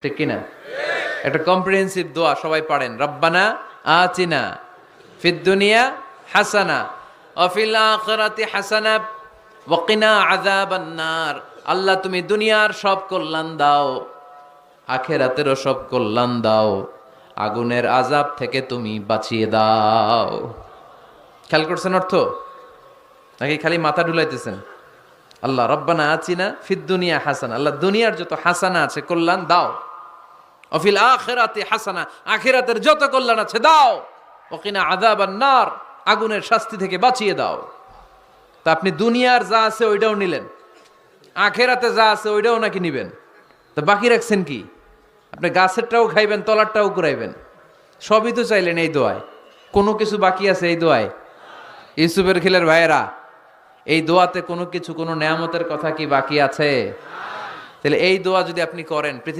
ঠিক কিনা? একটা কম্প্রিহেন্সিভ দোয়া সবাই পড়েন, রব্বানা আতিনা ফিদ দুনিয়া হাসানা ওয়া ফিল আখিরাতি হাসানা ওয়া কিনা আযাবান নার। আল্লাহ তুমি দুনিয়ার সব কল্যাণ দাও, আখিরাতেরও সব কল্যাণ দাও, আগুনের আযাব থেকে তুমি বাঁচিয়ে দাও। খেয়াল করছেন অর্থ নাকি খালি মাথা ডুলাইতেছেন? আল্লাহ রব্বানা আতিনা ফিদ দুনিয়া হাসানা, আল্লাহ দুনিয়ার যত হাসানা আছে কল্যাণ দাও, অফিল আখিরাতি হাসানা আখিরাতের যত কল্যাণ আছে দাও, ওকিনা আযাবান নার আগুনের শাস্তি থেকে বাঁচিয়ে দাও। তা আপনি দুনিয়ার যা আছে ওইটাও নিলেন, আখিরাতে যা আছে ওইটাও নাকি নিবেন, তো বাকি রাখছেন কি? আপনি গাছেরটাও খাইবেন, তলারটাও কুড়াইবেন, সবই তো চাইলেন এই দোয়ায়। কোনো কিছু বাকি আছে এই দোয়ায়? ইউসুফের খিলের ভাইয়েরা, এই দোয়াতে কোনো কিছু, কোনো নেয়ামতের কথা কি বাকি আছে? তাহলে এই দোয়া যদি আপনি করেন, পৃথিবী